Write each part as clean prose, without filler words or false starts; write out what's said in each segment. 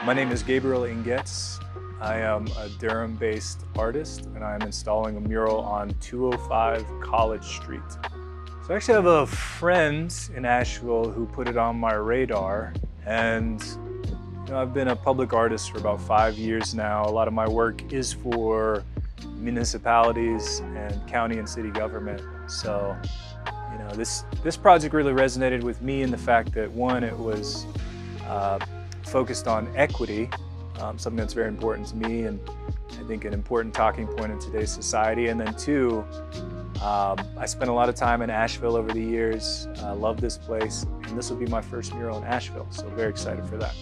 My name is Gabriel Eng-Goetz. I am a Durham-based artist, and I am installing a mural on 205 College Street. So I actually have a friend in Asheville who put it on my radar, and I've been a public artist for about 5 years now. A lot of my work is for municipalities and county and city government. So, this project really resonated with me in the fact that, one, it was focused on equity, something that's very important to me and I think an important talking point in today's society. And then two, I spent a lot of time in Asheville over the years. I love this place, and this will be my first mural in Asheville, so very excited for that.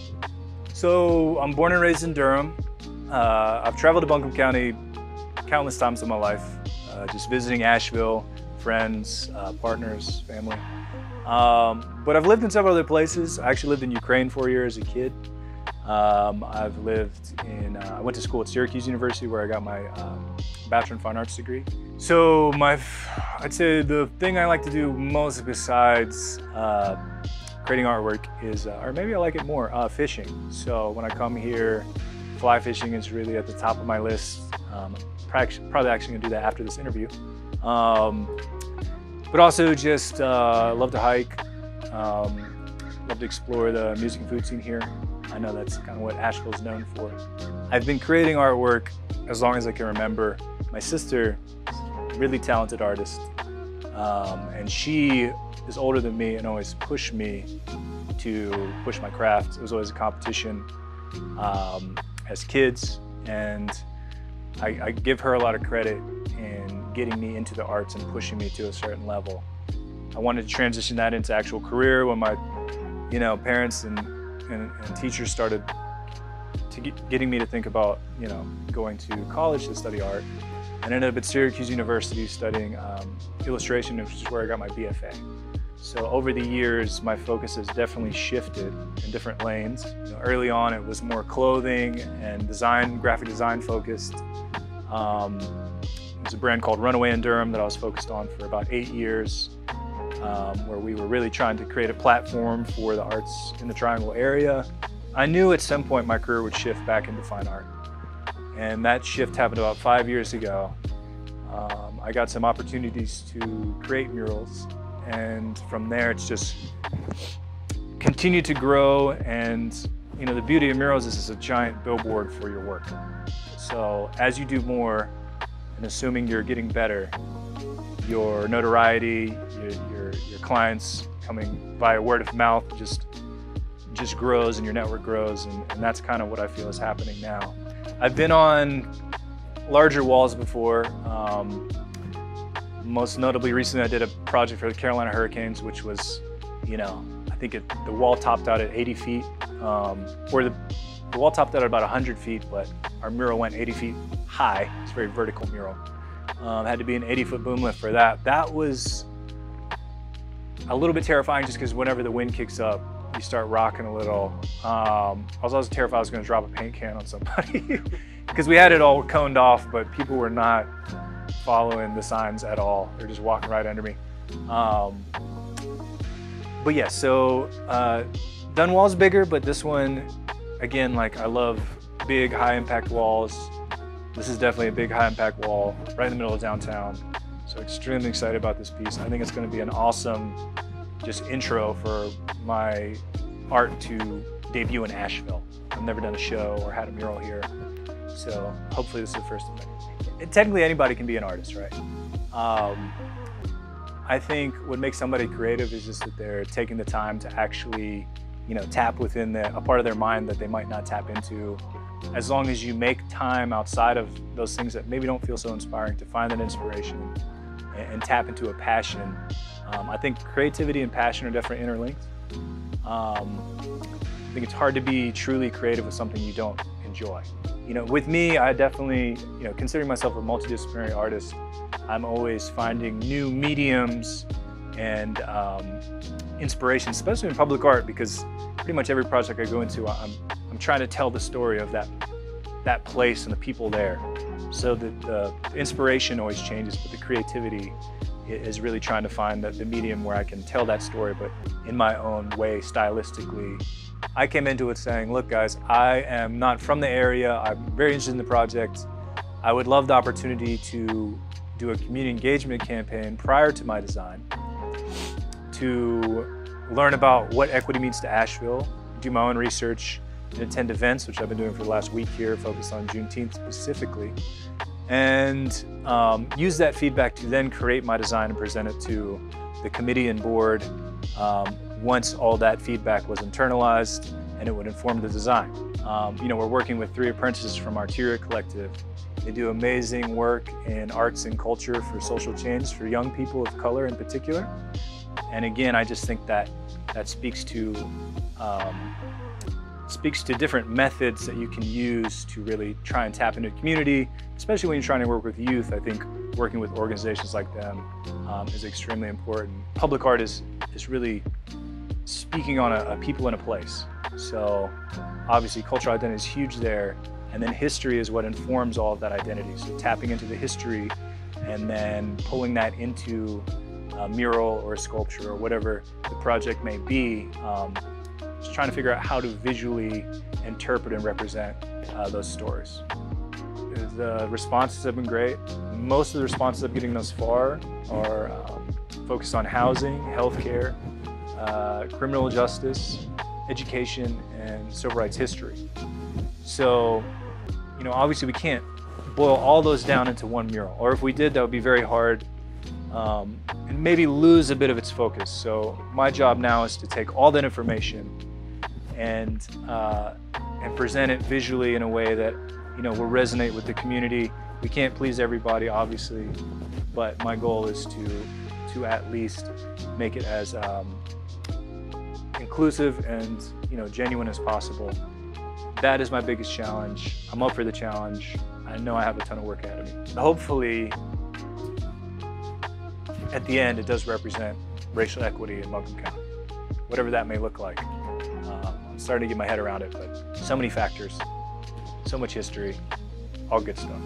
So I'm born and raised in Durham. I've traveled to Buncombe County countless times in my life, just visiting Asheville, friends, partners, family. But I've lived in several other places. I actually lived in Ukraine 4 years as a kid. I've lived in, I went to school at Syracuse University where I got my Bachelor in Fine Arts degree. So I'd say the thing I like to do most besides creating artwork is, or maybe I like it more, fishing. So when I come here, fly fishing is really at the top of my list. Probably actually gonna do that after this interview. But also just love to hike, love to explore the music and food scene here. I know that's kind of what Asheville is known for. I've been creating artwork as long as I can remember. My sister is a really talented artist, and she is older than me and always pushed me to push my craft. It was always a competition as kids, and I give her a lot of credit in getting me into the arts and pushing me to a certain level. I wanted to transition that into actual career when my parents and teachers started getting me to think about going to college to study art. I ended up at Syracuse University studying illustration, which is where I got my BFA. So over the years, my focus has definitely shifted in different lanes. Early on, it was more clothing and design, graphic design focused. There's a brand called Runaway in Durham that I was focused on for about 8 years, where we were really trying to create a platform for the arts in the Triangle area. I knew at some point my career would shift back into fine art, and that shift happened about 5 years ago. I got some opportunities to create murals, and from there it's just continued to grow. And the beauty of murals is it's a giant billboard for your work. So as you do more, and assuming you're getting better, your notoriety, your clients coming via word of mouth just grows, and your network grows, and that's kind of what I feel is happening now. I've been on larger walls before. Most notably recently I did a project for the Carolina Hurricanes, which was, I think the wall topped out at 80 feet, or the wall topped out at about 100 feet, but our mural went 80 feet high. It's a very vertical mural. Had to be an 80-foot boom lift for that. That was a little bit terrifying just because whenever the wind kicks up, you start rocking a little. I was also terrified I was going to drop a paint can on somebody because we had it all coned off, but people were not following the signs at all. They're just walking right under me. But yeah, so done walls bigger, but this one, again, I love big, high-impact walls. This is definitely a big, high-impact wall right in the middle of downtown. So extremely excited about this piece. I think it's going to be an awesome just intro for my art to debut in Asheville. I've never done a show or had a mural here, so hopefully this is the first of many. Technically anybody can be an artist, right? I think what makes somebody creative is just that they're taking the time to actually tap within a part of their mind that they might not tap into. As long as you make time outside of those things that maybe don't feel so inspiring to find that inspiration and tap into a passion. I think creativity and passion are definitely interlinked. I think it's hard to be truly creative with something you don't enjoy. With me, I definitely, considering myself a multidisciplinary artist, I'm always finding new mediums and inspiration, especially in public art, because pretty much every project I go into, I'm trying to tell the story of that place and the people there. So the inspiration always changes, but the creativity is really trying to find the medium where I can tell that story, but in my own way, stylistically, I came into it saying, look guys, I am not from the area, I'm very interested in the project. I would love the opportunity to do a community engagement campaign prior to my design to learn about what equity means to Asheville, do my own research, and attend events, which I've been doing for the last week here, focused on Juneteenth specifically, and use that feedback to then create my design and present it to the committee and board once all that feedback was internalized and it would inform the design. We're working with 3 apprentices from Arteria Collective. They do amazing work in arts and culture for social change for young people of color in particular. And again, I just think that speaks to different methods that you can use to really try and tap into the community, especially when you're trying to work with youth. I think working with organizations like them is extremely important. Public art is really speaking on a people and a place. So obviously cultural identity is huge there, and then history is what informs all of that identity. So tapping into the history and then pulling that into a mural or a sculpture or whatever the project may be, just trying to figure out how to visually interpret and represent those stories. The responses have been great. Most of the responses I'm getting thus far are focused on housing, healthcare, criminal justice, education, and civil rights history. So, obviously we can't boil all those down into one mural, or if we did, that would be very hard and maybe lose a bit of its focus. So my job now is to take all that information and present it visually in a way that will resonate with the community. We can't please everybody, obviously, but my goal is to at least make it as inclusive and genuine as possible. That is my biggest challenge. I'm up for the challenge. I know I have a ton of work ahead of me. Hopefully, at the end, it does represent racial equity in Montgomery County, whatever that may look like. I'm starting to get my head around it, but so many factors, so much history, all good stuff.